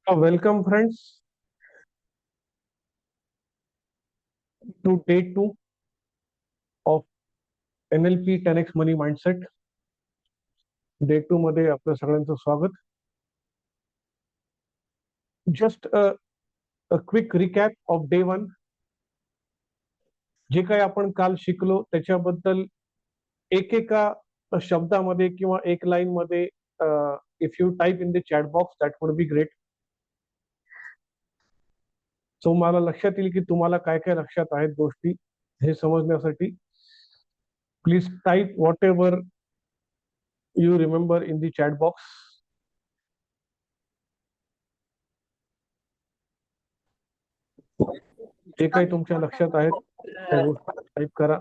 Welcome, friends, to day two of NLP 10x Money Mindset. Day two मध्ये आपलं सगळ्यांचं स्वागत. Just a quick recap of day one. जे काही आपण काल शिकलो त्याच्याबद्दल एकेका शब्दामध्ये किंवा एक लाईन मध्ये if you type in the chat box that would be great. So मला लक्षात येईल की तुम्हाला काय काय लक्षात आहेत गोष्टी हे समजण्यासाठी. Please type what ever you remember in the chat box. जे काही तुमच्या लक्षात आहेत त्या गोष्टी टाईप करा.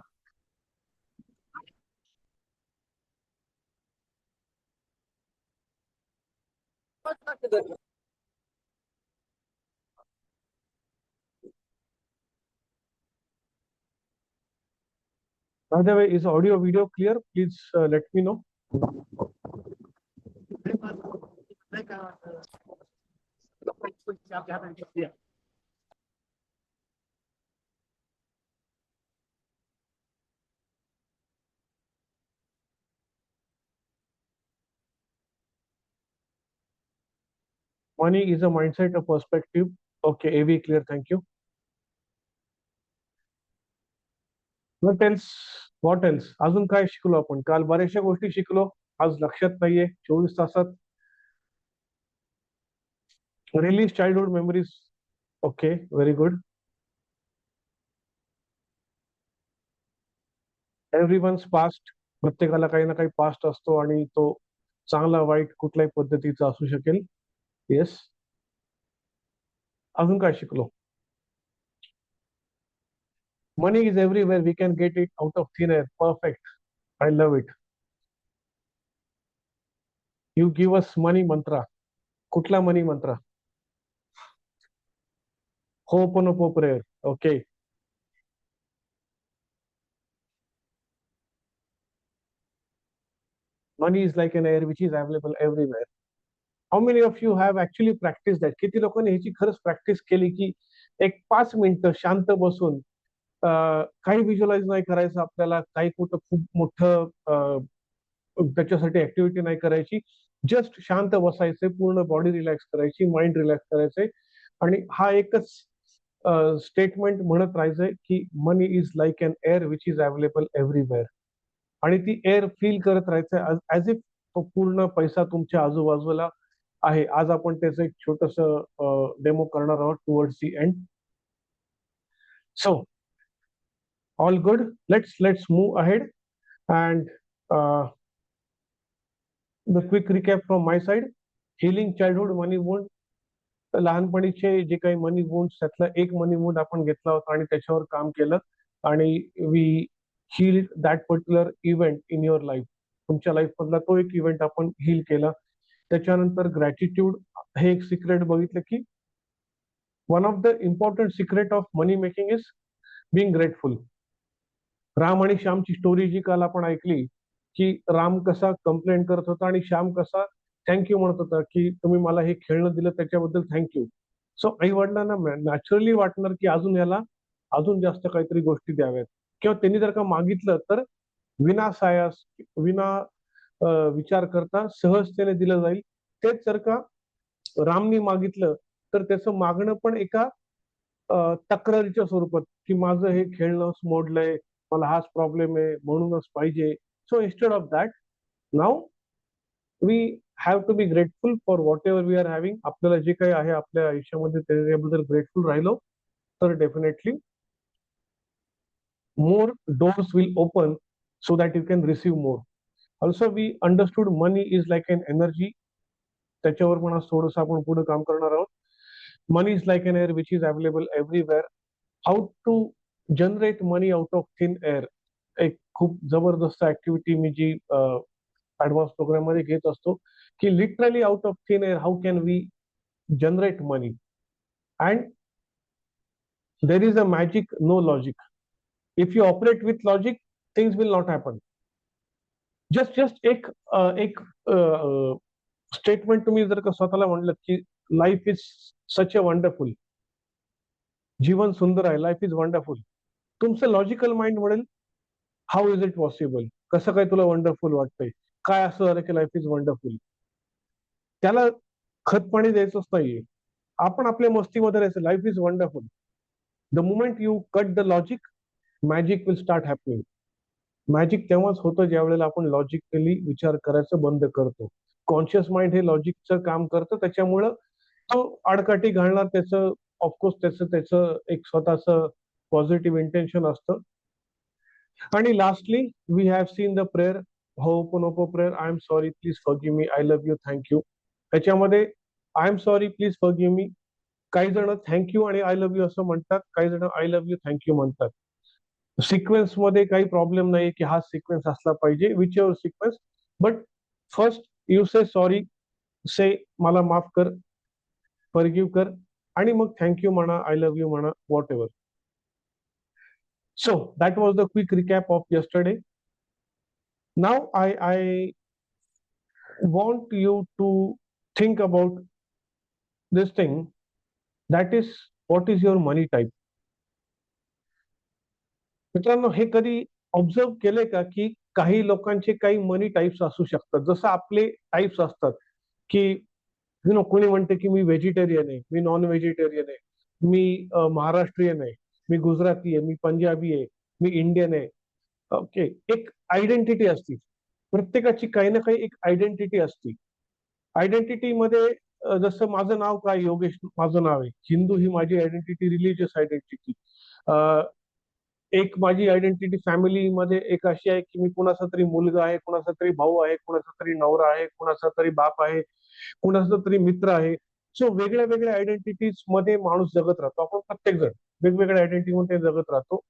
By the way, is audio video clear? Please let me know. Money is a mindset, a perspective. Okay, AV clear. Thank you. What else? What else? अजून काय शिकलो आपण? काल बऱ्याचशा गोष्टी शिकलो. आज लक्षात नाहीये 24 तासात. Release childhood memories. Okay, very good. Everyone's past. प्रत्येकाला काही ना काही पास्ट असतो आणि तो चांगला वाईट कुठल्याही पद्धतीचा असू शकेल. येस. अजून काय शिकलो? Money is everywhere. We can get it out of thin air. Perfect. I love it. You give us money mantra. Kutla money mantra? Ho'oponopo prayer. Okay. Money is like an air which is available everywhere. How many of you have actually practiced that? किती लोकांनी ह्याची खरंच practice केली की एक 5 मिनिटं शांत बसून काही व्हिज्युअलाइज नाही करायचं आपल्याला, काही कुठं खूप मोठं त्याच्यासाठी ऍक्टिव्हिटी नाही करायची, जस्ट शांत बसायचे, पूर्ण बॉडी रिलॅक्स करायची, माइंड रिलॅक्स करायचंय आणि हा एकच स्टेटमेंट म्हणत राहायचंय की money is like an air which is available everywhere. आणि ती एअर फील करत राहायचंय ऍज इफ तो पूर्ण पैसा तुमच्या आजूबाजूला आहे. आज आपण त्याचं एक छोटस डेमो करणार आहोत towards the end. So all good. Let's move ahead and the quick recap from my side. Healing childhood money wound. लहानपणीचे जे काही मनी वुंड त्यातला एक मनी वुंड आपण घेतला होता आणि त्याच्यावर काम केलं आणि we healed that particular event in your life. तुमच्या लाईफ मधला तो एक इव्हेंट आपण हील केला. त्याच्यानंतर ग्रॅटिट्यूड हे एक सिक्रेट बघितलं की one of the important secret of money making is being grateful. Ram आणि श्यामची स्टोरी जी काल आपण ऐकली की राम कसा कंप्लेंट करत होता आणि श्याम कसा थँक्यू म्हणत होता की तुम्ही मला हे खेळणं दिलं त्याच्याबद्दल थँक्यू. सो आई वडिलांना नॅचरली वाटणार की अजून याला अजून जास्त काहीतरी गोष्टी द्याव्यात, किंवा त्यांनी जर का मागितलं तर विना सायास, विना विचार करता सहजतेने दिलं जाईल. तेच जर का रामनी मागितलं तर त्याचं मागणं पण एका तक्रारीच्या स्वरूपात की माझं हे खेळणं मोडलंय, मला हाच प्रॉब्लेम आहे म्हणूनच पाहिजे. So instead of that now we have to be grateful for whatever we are having. आपल्याला जे काही आहे आपल्या आयुष्यामध्ये त्याच्याबद्दल ग्रेटफुल राहिलो तर definitely more doors will open so that you can receive more. Also we understood money is like an energy. त्याच्यावर पण आज थोडंसं आपण पुढे काम करणार आहोत. Money is like an air which is available everywhere. How to generate money out of thin air. एक खूप जबरदस्त ऍक्टिव्हिटी मी जी ऍडव्हान्स प्रोग्राम मध्ये घेत असतो की literally out of thin air how can we generate money. And there is a magic, no logic. If you operate with logic, things will not happen. Just एक स्टेटमेंट तुम्ही जर का स्वतःला म्हणलं की life is such a wonderful, जीवन सुंदर आहे, लाईफ इज वंडरफुल. तुमचं लॉजिकल माइंड म्हणेल हाऊ इज इट पॉसिबल, कसं काय तुला वंडरफुल वाटतंय, काय असं झालं की लाईफ इज वंडरफुल. त्याला खत पाणी द्यायचंच नाहीये, आपण आपल्या मस्तीमध्ये राहायचं. Life is wonderful. The moment you cut the logic, magic will start happening. Magic तेव्हाच होतं ज्या वेळेला आपण लॉजिकली विचार करायचं बंद करतो. कॉन्शियस माइंड हे लॉजिकचं काम करतं, त्याच्यामुळं तो आडकाठी घालणार. त्याचं ऑफकोर्स त्याचं त्याचं एक स्वतःचं पॉझिटिव्ह इंटेन्शन असतं. आणि lastly we have seen the prayer, Hooponopono prayer, I am sorry please forgive me, I love you, thank you. त्याच्यामध्ये I am sorry please forgive me, काही जण थँक्यू आणि आय लव्ह यू असं म्हणतात, काही जण आय लव्ह यू थँक्यू म्हणतात. Sequence मध्ये काही प्रॉब्लेम नाही की हा सिक्वेन्स असला पाहिजे, whichever sequence. But first you say sorry, say मला माफ कर, फॉरगिव्ह कर, आणि मग थँक्यू म्हणा, आय लव्ह यू म्हणा, whatever. So that was the quick recap of yesterday. Now I want you to think about this thing, that is what is your money type. मित्रांनो, हे कधी observe केले का की काही लोकांचे काही मनी टाइप्स असू शकतात, जसं आपले टाइप्स असतात की कोणी म्हणते की मी व्हेजिटेरियन आहे, मी नॉन व्हेजिटेरियन आहे, मी महाराष्ट्रीयन आहे, मी गुजराती आहे, मी पंजाबी आहे, मी इंडियन आहे. ओके, एक आयडेंटिटी असती प्रत्येकाची, काही ना काही एक आयडेंटिटी असती. आयडेंटिटी मध्ये जसं माझं नाव काय, योगेश माझं नाव आहे, हिंदू ही माझी आयडेंटिटी, रिलीजियस आयडेंटिटी. एक माझी आयडेंटिटी फॅमिलीमध्ये एक अशी आहे की मी कुणाचा तरी मुलगा आहे, कुणाचा तरी भाऊ आहे, कुणाचा तरी नवरा आहे, कुणाचा तरी बाप आहे, कुणाचा तरी मित्र आहे. सो वेगळ्या वेगळ्या आयडेंटिटीज मध्ये माणूस जगत राहतो. आपण प्रत्येक जण वेगवेगळ्या आयडेंटिटी मध्ये जगत राहतो,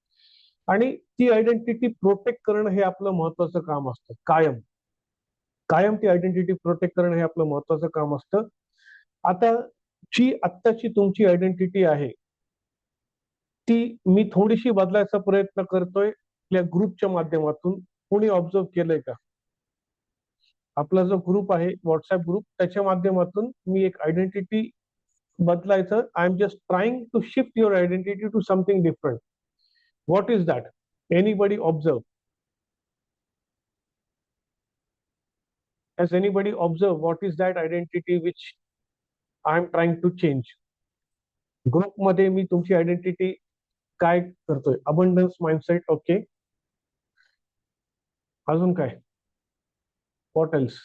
आणि ती आयडेंटिटी प्रोटेक्ट करणं हे आपलं महत्वाचं काम असतं. कायम कायम ती आयडेंटिटी प्रोटेक्ट करणं हे आपलं महत्वाचं काम असतं. आता आत्ताची तुमची आयडेंटिटी आहे ती मी थोडीशी बदलायचा प्रयत्न करतोय आपल्या ग्रुपच्या माध्यमातून. कोणी ऑब्झर्व केलंय का? आपला जो ग्रुप आहे व्हॉट्सअप ग्रुप, त्याच्या माध्यमातून मी एक आयडेंटिटी बदलायचं. I am just trying to shift your identity to something different. What is that? Anybody observe? Has anybody observed what is that identity which I am trying to change? Group मध्ये मी तुमची identity काय करतोय? Abundance mindset. Okay, अजून काय? What else?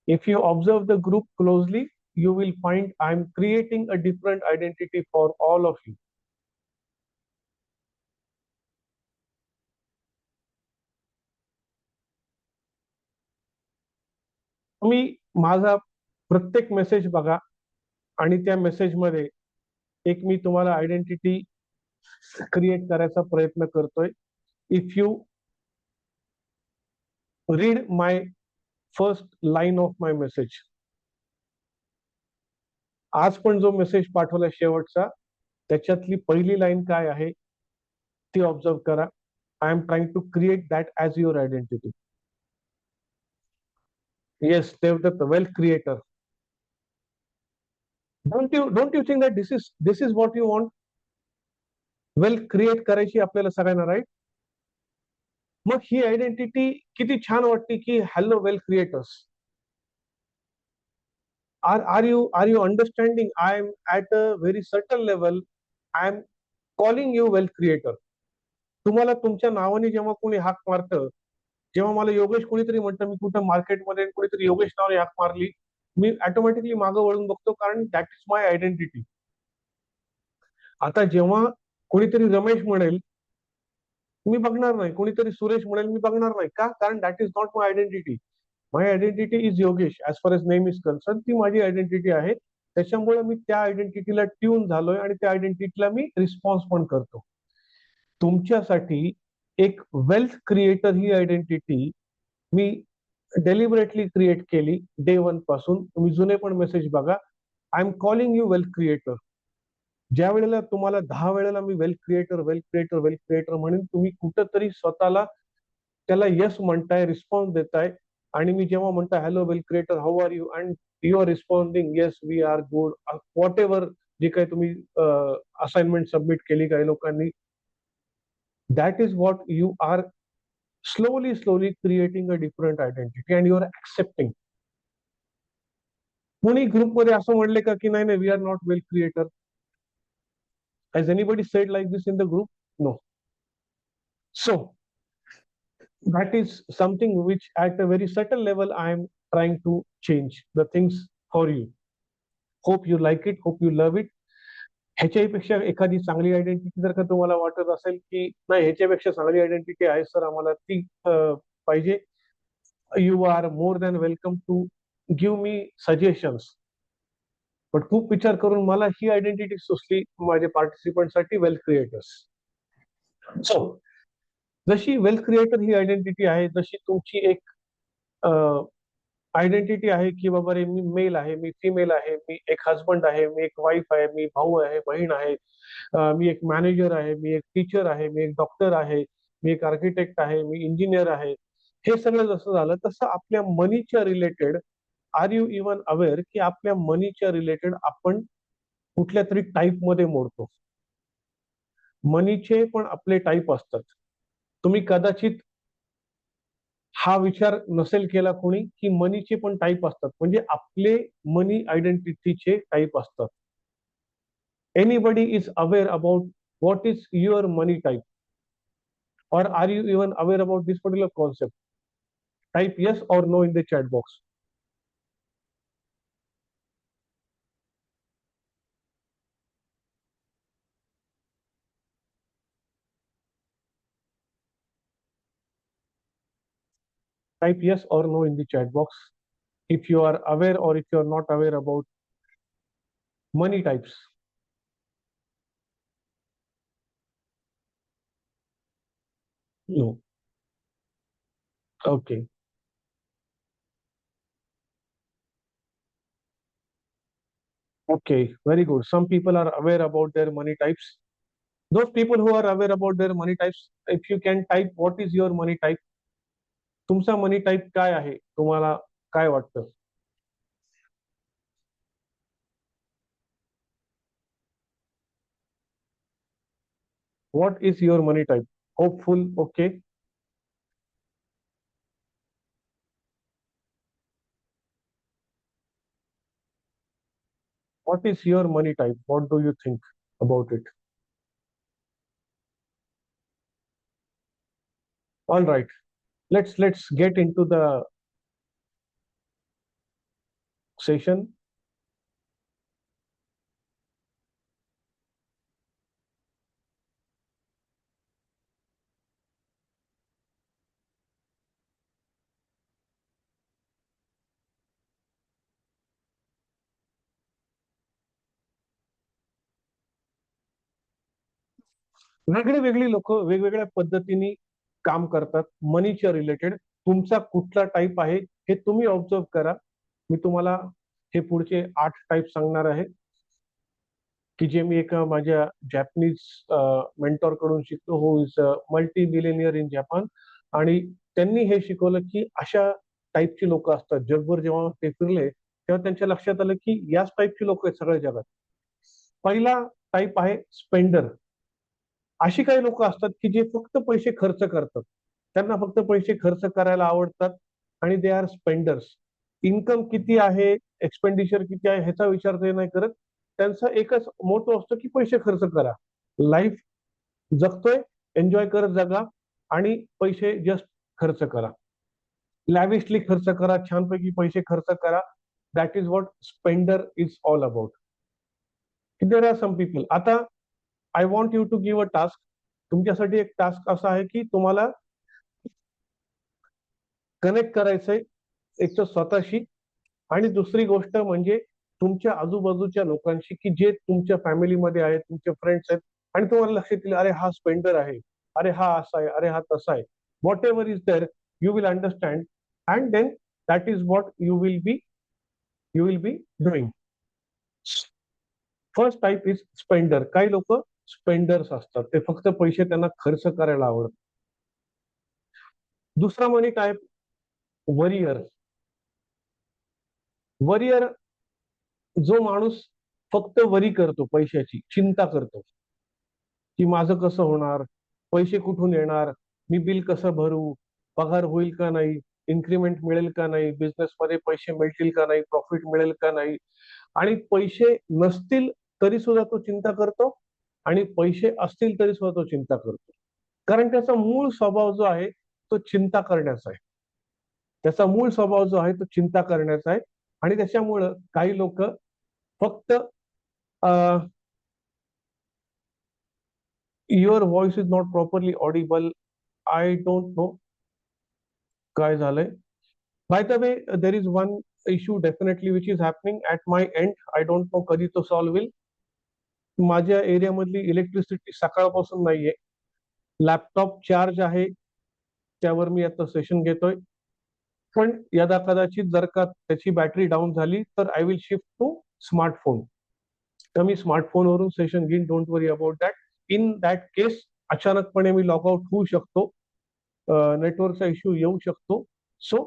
If you observe the group closely, you will find I am creating a different identity for all of you. तुम्ही माझा प्रत्येक message बघा, आणि त्या मेसेजमध्ये एक मी तुम्हाला आयडेंटिटी क्रिएट करायचा प्रयत्न करतोय. If you read my first line of my message, आज पण जो मेसेज पाठवला शेवटचा, त्याच्यातली पहिली लाईन काय आहे ती ऑब्झर्व करा. I am trying to create that as your identity. Yes Devdatta, wealth creator. Don't you think that this is what you want? Wealth create करायची आपल्याला सगळ्यांना, राईट? मग ही आयडेंटिटी किती छान वाटते की hello wealth creators. Are you understanding? I am at a very certain level. I am calling you wealth creator. तुम्हाला तुमच्या नावाने जेव्हा कोणी हाक मारतं, जेव्हा मला योगेश कोणीतरी म्हणतं, मी कुठं मार्केटमध्ये कोणीतरी योगेश नावाने हाक मारली, मी ऑटोमॅटिकली मागं वळून बघतो, कारण दॅट इज माय आयडेंटिटी. आता जेव्हा कोणीतरी रमेश म्हणेल मी बघणार नाही, कोणीतरी सुरेश म्हणेल मी बघणार नाही. का? कारण that is not my identity. My identity is Yogesh as far as name is concern. ती माझी आयडेंटिटी आहे. त्याच्यामुळे मी त्या आयडेंटिटीला ट्यून झालोय आणि त्या आयडेंटिटीला मी रिस्पॉन्स पण करतो. तुमच्यासाठी एक वेल्थ क्रिएटर ही आयडेंटिटी मी डेलिबरेटली क्रिएट केली डे 1 पासून. तुम्ही जुने पण मेसेज बघा. I am calling you wealth creator. ज्या वेळेला तुम्हाला 10 वेळेला मी wealth creator wealth creator wealth creator म्हणून, तुम्ही कुठंतरी स्वतःला त्याला यस म्हणताय, रिस्पॉन्स देताय, आणि मी जेव्हा म्हणतो hello well creator how are you, and you are responding yes we are good, whatever जे काही तुम्ही असाइनमेंट सबमिट केली काही लोकांनी, that is what you are slowly creating a different identity and you are accepting. कोणी ग्रुपमध्ये असं म्हणले का की नाही नाही we are not well creator? Has anybody said like this in the group? No. So that is something which at a very subtle level I am trying to change the things for you. Hope you like it, hope you love it. ह्याच्यापेक्षा एखादी चांगली identity जर का तुम्हाला वाटत असेल की नाही ह्याच्यापेक्षा चांगली आयडेंटिटी आहे सर आम्हाला ती पाहिजे, you are more than welcome to give me suggestions. पण खूप विचार करून मला ही आयडेंटिटी सुचली माझ्या पार्टिसिपंटसाठी, वेल्थ क्रिएटर्स. सो जशी वेल्थ क्रिएटर ही आयडेंटिटी आहे, जशी तुमची एक आयडेंटिटी आहे की बाबा रे मी मेल आहे, मी फिमेल आहे, मी एक हजबंड आहे, मी एक वाईफ आहे, मी भाऊ आहे, बहीण आहे, मी एक मॅनेजर आहे, मी एक टीचर आहे, मी एक डॉक्टर आहे, मी एक आर्किटेक्ट आहे, मी इंजिनियर आहे. हे सगळं जसं झालं तसं आपल्या मनीच्या related are you even aware की आपल्या मनीच्या रिलेटेड आपण कुठल्या तरी टाईप मध्ये मोडतो. मनीचे पण आपले टाईप असतात. तुम्ही कदाचित हा विचार नसेल केला कोणी की मनीचे पण टाईप असतात, म्हणजे आपले मनी आयडेंटिटीचे टाईप असतात. Anybody is aware about what is your money type, or are you even aware about this particular concept? Type yes or no in the chat box. Type yes or no in the chat box if you are aware or if you are not aware about money types. No. Okay. Okay, very good. Some people are aware about their money types. Those people who are aware about their money types, if you can type what is your money type, तुमचा मनी type काय आहे, तुम्हाला काय वाटतं? What is your money type? Hopeful, okay. What is your money type? What do you think about it? All right. Let's get into the session. वेगळी वेगळी लोक वेगवेगळ्या पद्धतीने काम करतात मनीच्या रिलेटेड. तुमचा कुठला टाईप आहे हे तुम्ही ऑब्झर्व करा. मी तुम्हाला हे पुढचे 8 टाईप सांगणार आहे की जे मी एका माझ्या जॅपनीज मेंटॉर कडून शिकलो, who is multimillionaire in Japan. आणि त्यांनी हे शिकवलं की अशा टाईपची लोक असतात. जगभर जेव्हा ते फिरले तेव्हा त्यांच्या लक्षात आलं की याच टाईपची लोक आहेत सगळ्या जगात. पहिला टाईप आहे स्पेंडर. अशी काही लोक असतात की जे फक्त पैसे खर्च करतात, त्यांना फक्त पैसे खर्च करायला आवडतात आणि दे आर स्पेंडर्स. इन्कम किती आहे, एक्सपेंडिचर किती आहे ह्याचा विचार ते नाही करत. त्यांचा एकच मोठो असतो की पैसे खर्च करा. लाईफ जगतोय, एन्जॉय करत जगा आणि पैसे जस्ट खर्च करा, लॅविशली खर्च करा, छानपैकी पैसे खर्च करा. That is what spender is all about. There are some people. आता I want you to give a task. तुमच्यासाठी एक टास्क असा आहे की तुम्हाला कनेक्ट करायचंय एक तर स्वतःशी, आणि दुसरी गोष्ट म्हणजे तुमच्या आजूबाजूच्या लोकांशी की जे तुमच्या फॅमिलीमध्ये आहेत, तुमचे फ्रेंड्स आहेत, आणि तुम्हाला लक्षात येईल अरे हा स्पेंडर आहे, अरे हा असा आहे, अरे हा तसा आहे. Whatever is there you will understand and then that is what you will be doing. First type is spender. काही लोक स्पेंडर्स असतात, ते फक्त पैसे त्यांना खर्च करायला आवडतात. दुसरा मनी टाइप वरियर. वरियर जो माणूस फक्त वरी करतो, पैशाची चिंता करतो, की माझं कसं होणार, पैसे कुठून येणार, मी बिल कसं भरू, पगार होईल का नाही, इन्क्रीमेंट मिळेल का नाही, बिझनेस मध्ये पैसे मिळतील का नाही, प्रॉफिट मिळेल का नाही, आणि पैसे नसतील तरी सुद्धा तो चिंता करतो, आणि पैसे असतील तरी सुद्धा तो चिंता करतो. कारण त्याचा मूळ स्वभाव जो आहे तो चिंता करण्याचा आहे. त्याचा मूळ स्वभाव जो आहे तो चिंता करण्याचा आहे. आणि त्याच्यामुळं काही लोक फक्त your voice is not properly Audible. I don't know काय झालंय. Bye the way, there is one issue definitely which is happening at my end. I don't know कधी तो सॉल्व्ह होईल. माझ्या एरियामधली इलेक्ट्रिसिटी सकाळपासून नाहीये. लॅपटॉप चार्ज आहे, त्यावर मी आता सेशन घेतोय. पण यदा कदाचित जर का त्याची बॅटरी डाऊन झाली तर I will shift to smartphone. तर मी स्मार्टफोनवरून सेशन घेईन. Don't worry about that. In that case अचानकपणे मी लॉग आउट होऊ शकतो, नेटवर्कचा इश्यू येऊ शकतो. सो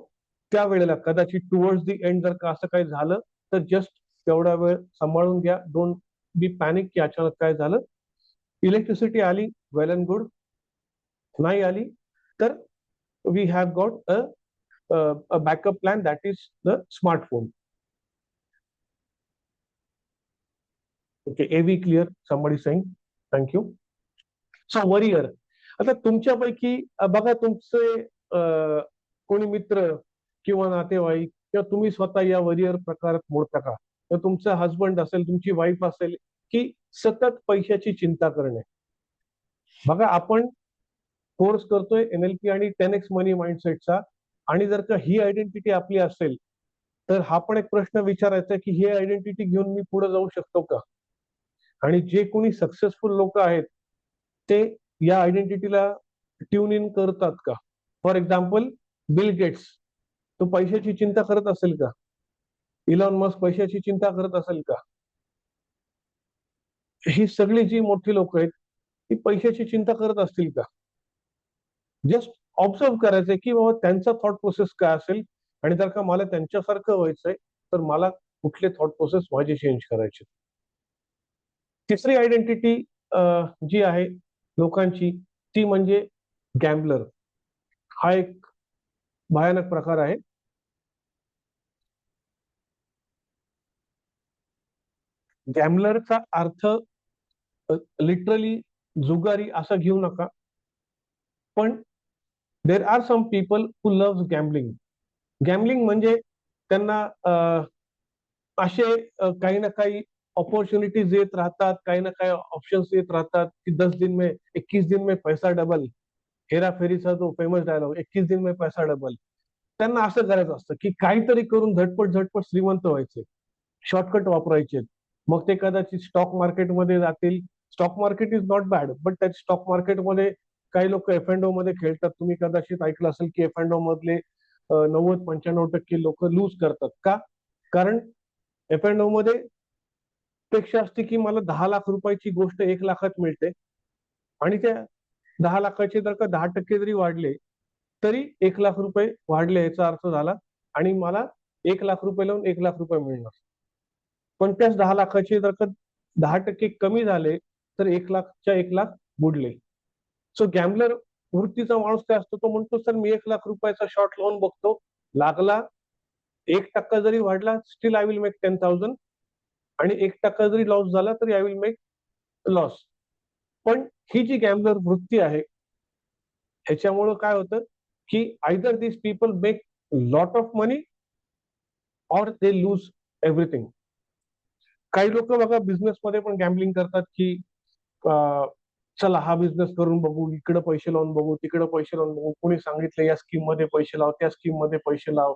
त्यावेळेला कदाचित टुवर्ड्स दी एंड जर का असं काही झालं तर जस्ट तेवढा वेळ सांभाळून घ्या. डोंट बी पॅनिक की अचानक काय झालं. इलेक्ट्रिसिटी आली, वेल अँड गुड. नाही आली तर we have got a backup plan, that is the smartphone. Okay, AV clear, somebody saying thank you. So warrior, आता तुमच्यापैकी बघा तुमचे कोणी मित्र किंवा नातेवाईक किंवा तुम्ही स्वतः या वरियर प्रकारात मोडता का? तर तुमचा हस्बंड असेल, तुमची वाईफ असेल, की सतत पैशाची चिंता करणे. बघा आपण कोर्स करतोय NLP आणि 10x मनी माइंडसेटचा, आणि जर का ही आयडेंटिटी आपली असेल तर हा पण एक प्रश्न विचारायचा की ही आयडेंटिटी घेऊन मी पुढे जाऊ शकतो का? आणि जे कोणी सक्सेसफुल लोक आहेत ते या आयडेंटिटीला ट्यून इन करतात का? फॉर एक्झाम्पल बिल गेट्स, तो पैशाची चिंता करत असेल का? इलॉन मस्क पैशाची चिंता करत असेल का? ही सगळी जी मोठी लोक आहेत ती पैशाची चिंता करत असतील का? जस्ट ऑब्झर्व करायचंय की बाबा त्यांचा थॉट प्रोसेस काय असेल, आणि जर का मला त्यांच्यासारखं व्हायचंय तर मला कुठले थॉट प्रोसेस माझी चेंज करायचे. तिसरी आयडेंटिटी जी आहे लोकांची ती म्हणजे गॅम्बलर. हा एक भयानक प्रकार आहे. गॅम्बलरचा अर्थ लिटरली जुगारी असा घेऊ नका, पण there are some people who love gambling. Gambling म्हणजे त्यांना असे काही ना काही अपॉर्च्युनिटीज येत राहतात, काही ना काही ऑप्शन्स येत राहतात की 10 दिन में 21 दिन में पैसा डबल. हेराफेरीचा जो फेमस डायलॉग, 21 दिन में पैसा डबल. त्यांना असं करायचं असतं की काहीतरी करून झटपट झटपट श्रीमंत व्हायचे, शॉर्टकट वापरायचे. मग ते कदाचित स्टॉक मार्केटमध्ये जातील. Stock market is not bad, but त्या स्टॉक मार्केटमध्ये काही लोक F&O मध्ये खेळतात. तुम्ही कदाचित ऐकलं असेल की F&O मधले 90-95% लोक लूज करतात का? कारण F&O मध्ये पेक्षा असते की मला 10 लाख रुपयाची गोष्ट 1 लाखात मिळते, आणि त्या 10 लाखाचे जर का 10% जरी वाढले तरी 1 लाख रुपये वाढले याचा अर्थ झाला, आणि मला 1 लाख रुपये लावून 1 लाख रुपये मिळणार. पण त्याच 10 लाखाचे जर का 10% कमी झाले तर 1 लाखच्या 1 लाख बुडले. सो गॅम्बलर वृत्तीचा माणूस काय असतो, तो म्हणतो सर मी 1 लाख रुपयाचा शॉर्ट लावून बघतो, लागला 1% जरी वाढला स्टील आय विल मेक 10,000, आणि 1% जरी लॉस झाला तरी आय विल मेक लॉस. पण ही जी गॅम्बलर वृत्ती आहे ह्याच्यामुळं काय होतं की either this people make lot of money or they lose everything. काही लोक बघा बिझनेस मध्ये पण गॅम्बलिंग करतात की चला हा बिझनेस करून बघू, इकडे पैसे लावून बघू, तिकडे पैसे लावून बघू, कोणी सांगितलं या स्कीम मध्ये पैसे लाव, त्या स्कीम मध्ये पैसे लाव.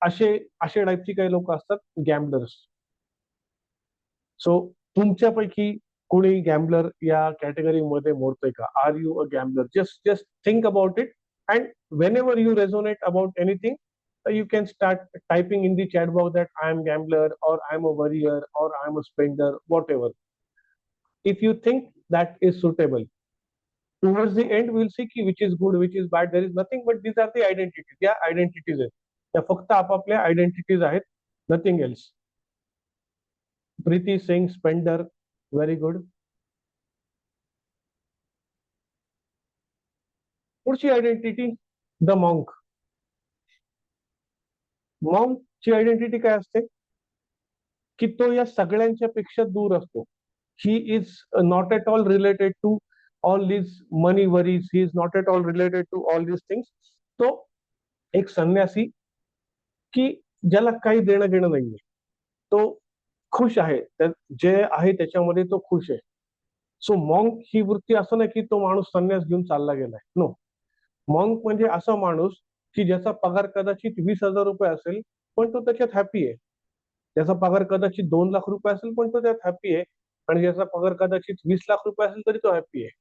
असे अशा टाईपची काही लोक असतात गॅम्बलर्स. सो तुमच्यापैकी कोणी गॅम्बलर या कॅटेगरी मध्ये मोडतोय का? Are you a gambler? Just just think about it, and whenever you resonate about anything you can start typing in the chat box that I am gambler, or I am a worrier, or I am a spender, whatever. If you think that is suitable, towards the end we'll see की which is good, which is bad. There is nothing but these are the identities. या identities आहेत, त्या फक्त आपापल्या identities आहेत, nothing else. Preeti Singh spender, very good. पुढची identity the monk. Monk ची identity काय असते की तो या सगळ्यांच्या पेक्षा दूर असतो. He is not at all related to all these money worries, he is not at all related to all these things. तो एक संन्यासी की ज्याला काही देणं घेणं नाहीये, तो खुश आहे, जे आहे त्याच्यामध्ये तो खुश आहे. सो मॉन्क ही वृत्ती असं नाही की तो माणूस संन्यास घेऊन चालला गेलाय, नो. मॉन्क म्हणजे असा माणूस की ज्याचा पगार कदाचित 20,000 रुपये असेल पण तो त्याच्यात हॅपी आहे. त्याचा पगार कदाचित 2 लाख रुपये असेल पण तो त्यात हॅपी आहे. आणि ज्याचा पगार कदाचित 20 लाख रुपये असेल तरी तो हॅपी आहे.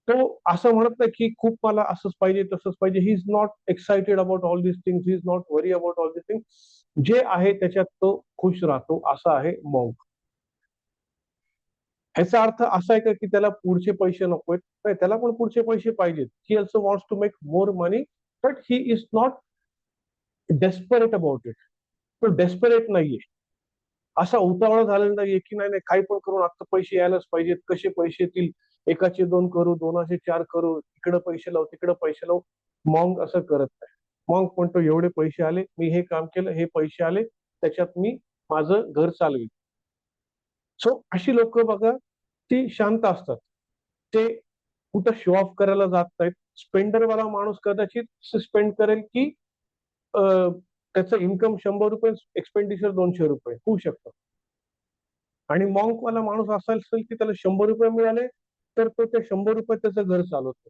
तो असं म्हणत नाही की खूप मला असंच पाहिजे तसंच पाहिजे. ही is not excited about all this things, he is not worry about all this things. जे आहे त्याच्यात तो खुश राहतो, असा आहे मॉन्क. ह्याचा अर्थ असा आहे का की त्याला पुढचे पैसे नकोत? नाही, त्याला पण पुढचे पैसे पाहिजेत. He also wants to make more money, but he is not desperate about it. तो डेस्परेट नाहीये, असा उतावळा झालेला नाहीये की नाही नाही काही पण करून आता पैसे यायलाच पाहिजेत, कसे पैसे येतील, एकाचे 2 करू, दोनाचे 4 करू, इकडे पैसे लावू तिकडे पैसे लावू. मॉन्क असं करत नाही. मॉन्क म्हणतो एवढे पैसे आले, मी हे काम केलं, हे पैसे आले, त्याच्यात मी माझं घर चालवेल. सो अशी लोक बघा, ती शांत असतात. ते कुठं शो ऑफ करायला जात नाहीत. स्पेंडरवाला माणूस कदाचित स्पेंड करेल की त्याचं इन्कम 100 रुपये, एक्सपेंडिचर 200 रुपये होऊ शकतं. आणि मॉन्कवाला माणूस असा असेल की त्याला 100 रुपये मिळाले तर तो त्या 100 रुपयात त्याचं घर चालवतो.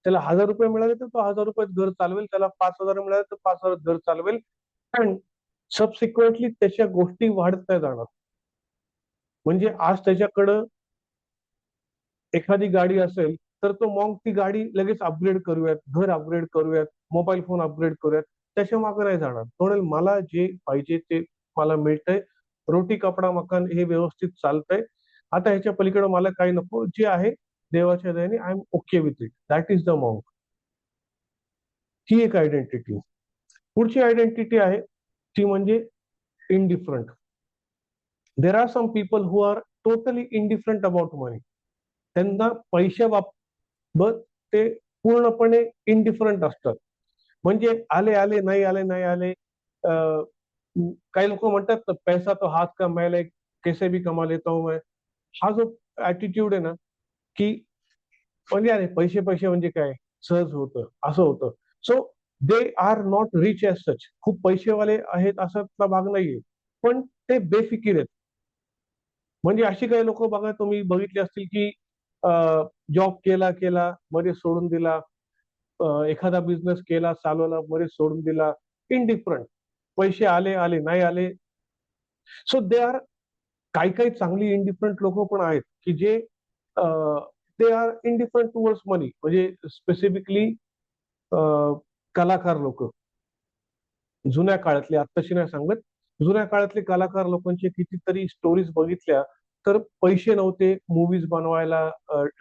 त्याला 1000 रुपये मिळाले तर तो 1000 रुपयात घर चालवेल. त्याला 5,000 मिळाले तर 5,000 घर चालवेल. पण सबसिक्वेंटली त्याच्या गोष्टी वाढत नाही जाणार. म्हणजे आज त्याच्याकडं एखादी गाडी असेल तर तो मॉन्क ती गाडी लगेच अपग्रेड करूयात, घर अपग्रेड करूयात, मोबाईल फोन अपग्रेड करूयात, त्याच्या मागे नाही जाणार. म्हणून मला जे पाहिजे ते मला मिळतंय, रोटी कपडा मकान हे व्यवस्थित चालतंय, आता ह्याच्या पलीकडे मला काही नको, जे आहे देवाच्या दयाने I am okay with it. That is the monk. ही एक आयडेंटिटी. पुढची आयडेंटिटी आहे ती म्हणजे indifferent. There are some people who are totally indifferent about money. त्यांना पैशाबाबत ते पूर्णपणे इनडिफरंट असतात. म्हणजे आले आले, नाही आले नाही आले. काही लोक म्हणतात ना, पैसा तो हात का मैल है, कैसे भी कमा लेता हूं मैं. हा जो ऍटिट्यूड आहे ना, की म्हणजे अरे पैसे पैसे म्हणजे काय, सहज होतं, असं होतं. So they are not rich as such. खूप पैसेवाले आहेत असा भाग नाहीये, पण ते बेफिकीर आहेत. म्हणजे अशी काही लोक बघा तुम्ही बघितली असतील की जॉब केला केला मध्ये सोडून दिला, एखादा बिझनेस केला चालवला मध्ये सोडून दिला, इनडिफरंट. पैसे आले आले, नाही आले. सो दे आर, काही काही चांगली इनडिफरंट लोक पण आहेत की जे दे आर इनडिफरंट टुवर्ड्स मनी. म्हणजे स्पेसिफिकली कलाकार लोक, जुन्या काळातले, आत्ताशी नाही सांगत, जुन्या काळातले कलाकार लोकांचे कितीतरी स्टोरीज बघितल्या तर पैसे नव्हते मूवीज बनवायला,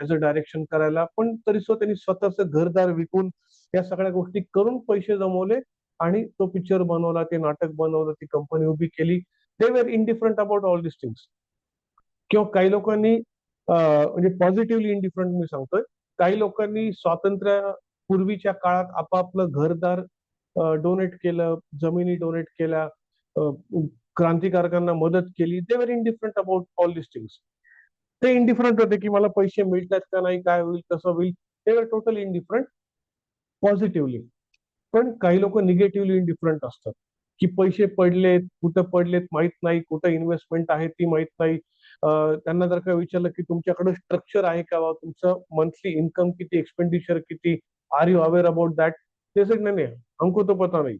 ऍज अ डायरेक्शन करायला, पण तरी सुद्धा त्यांनी स्वतःच घरदार विकून या सगळ्या गोष्टी करून पैसे जमवले आणि तो पिक्चर बनवला, ते नाटक बनवलं, ती कंपनी उभी केली. दे वर इनडिफरंट अबाउट ऑल दिस थिंग्स. किंवा काही लोकांनी म्हणजे पॉझिटिव्हली इनडिफरंट मी सांगतोय, काही लोकांनी स्वातंत्र्य पूर्वीच्या काळात आपापलं घरदार डोनेट केलं, जमिनी डोनेट केल्या, क्रांतिकारकांना मदत केली. दे वर इनडिफरंट अबाउट ऑल दिस थिंग्स. ते इनडिफरंट होते की मला पैसे मिळतात का नाही, काय होईल कसं होईल. ते वर टोटली इनडिफरंट पॉझिटिव्हली. पण काही लोक निगेटिव्हली इनडिफरंट असतात की पैसे पडलेत, कुठं पडलेत माहित नाही, कुठं इन्व्हेस्टमेंट आहे ती माहित नाही. त्यांना जर का विचारलं की तुमच्याकडे स्ट्रक्चर आहे का, तुमचं मंथली इन्कम किती, एक्सपेंडिचर किती, are you aware about that. ते सगळं नाही, हमको तो पता नाही.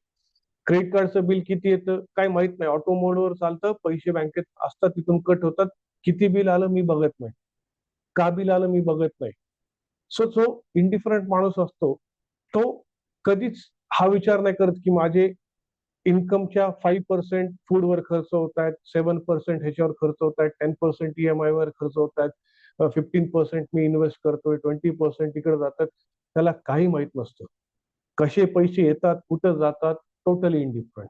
क्रेडिट कार्डचं बिल किती येतं काय माहित नाही, ऑटो मोडवर चालतं, पैसे बँकेत असतात तिथून कट होतात, किती बिल आलं मी बघत नाही, का बिल आलं मी बघत नाही. सो जो इनडिफरंट माणूस असतो तो कधीच हा विचार नाही करत की माझे इन्कमच्या 5% फूडवर खर्च होत आहेत, 7% ह्याच्यावर खर्च होत आहेत, 10% EMI वर खर्च होत आहेत, 15% मी इन्व्हेस्ट करतोय, 20% इकडे जातात, त्याला काही माहित नसतं. कसे पैसे येतात, कुठं जातात, totally indifferent.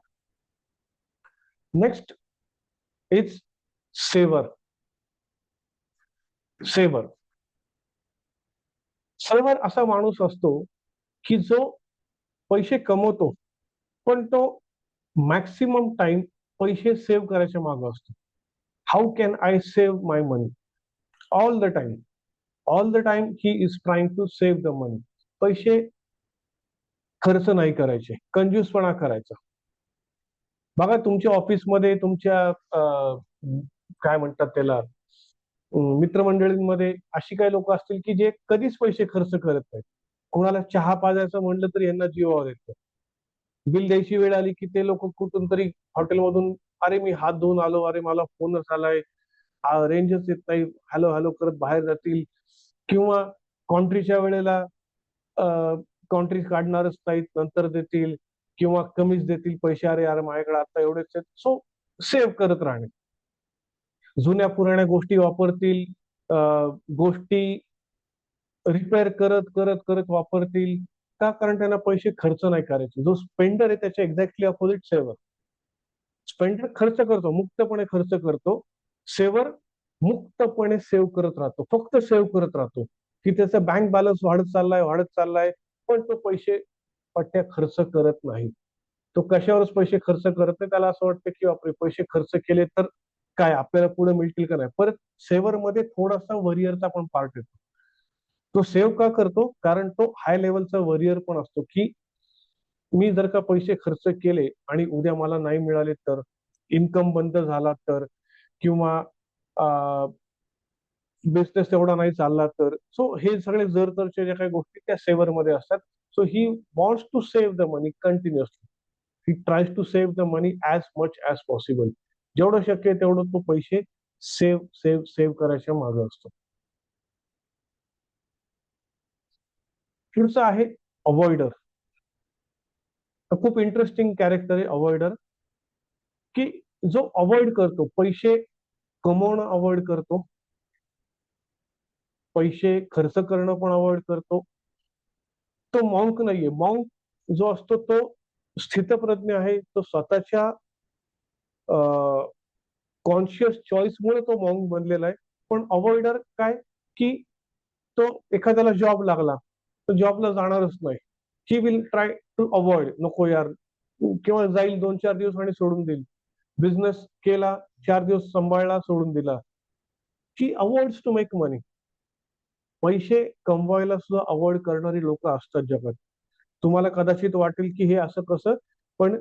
Next is saver. Saver saver असा माणूस असतो की जो पैसे कमवतो, पण तो मॅक्सिमम टाइम पैसे सेव्ह करायच्या मागे असतो. How can I save my money? All the time, all the time he is trying to save the money. पैसे खर्च नाही करायचे, कंजूसपणा करायचा. बघा तुमच्या ऑफिसमध्ये, तुमच्या काय म्हणतात त्याला, मित्रमंडळींमध्ये अशी काही लोक असतील की जे कधीच पैसे खर्च करत नाहीत. कोणाला चहा पाजायचं म्हणलं तरी यांना जीवावर येतं. बिल द्यायची वेळ आली की ते लोक कुठून तरी हॉटेलमधून, अरे मी हात धुवून आलो, अरे मला फोनच आलाय, रेंजच येत नाही, हॅलो हॅलो करत बाहेर जातील. किंवा कॉन्ट्रीच्या वेळेला कॉन्ट्री काढणारच नाहीत, नंतर देतील, किंवा कमीच देतील पैसे, अरे यार माझ्याकडे आता एवढेच आहेत. सो सेव्ह करत राहणे. जुन्या पुराण्या गोष्टी वापरतील, गोष्टी रिपेअर करत करत करत वापरतील. का? कारण त्यांना पैसे खर्च नाही करायचे. जो स्पेंडर आहे त्याच्या एक्झॅक्टली अपोजिट सेव्हर. स्पेंडर खर्च करतो, मुक्तपणे खर्च करतो. सेव्हर मुक्तपणे सेव्ह करत राहतो, फक्त सेव्ह करत राहतो. की त्याचा बँक बॅलन्स वाढत चाललाय, वाढत चाललाय, पण तो पैसे पट्ट्या खर्च करत नाही. तो कशावरच पैसे खर्च करत नाही. त्याला असं वाटतं की आपले पैसे खर्च केले तर काय आपल्याला पुढे मिळतील का नाही. परत सेव्हर मध्ये थोडासा वरियरचा पण पार्ट येतो. तो सेव्ह का करतो? कारण तो हाय लेवलचा वरियर पण असतो की मी जर का पैसे खर्च केले आणि उद्या मला नाही मिळाले तर, इन्कम बंद झाला तर, किंवा बिझनेस तेवढा नाही चालला तर, सो हे सगळे जर ज्या काही गोष्टी त्या सेव्हर मध्ये असतात. So he wants to save the money continuously. He tries to save the money as much as possible. जेवढं शक्य आहे तेवढं तो पैसे सेव्ह सेव्ह सेव्ह करायच्या मागे असतो. पुढचं आहे अवॉइडर. खूप इंटरेस्टिंग कॅरेक्टर आहे अवॉइडर, की जो अवॉइड करतो, पैसे कमवणं अवॉइड करतो, पैसे खर्च करणं पण अवॉइड करतो. तो मॉन्क नाहीये. मॉन्क जो असतो तो स्थितप्रज्ञ आहे. तो स्वतःच्या कॉन्शियस चॉईसमुळे तो मॉन्क बनलेला आहे. पण अवॉइडर काय, की तो एखाद्याला जॉब लागला तर जॉबला जाणारच नाही. He will try to avoid, नको यार, किंवा जाईल 2-4 दिवस आणि सोडून देईल. बिझनेस केला, 4 दिवस सांभाळला, सोडून दिला. ही अवॉइड्स टू मेक मनी. पैसे कमवायला सुद्धा अवॉइड करणारी लोक असतात जगात. तुम्हाला कदाचित वाटेल की हे असं कसं, पण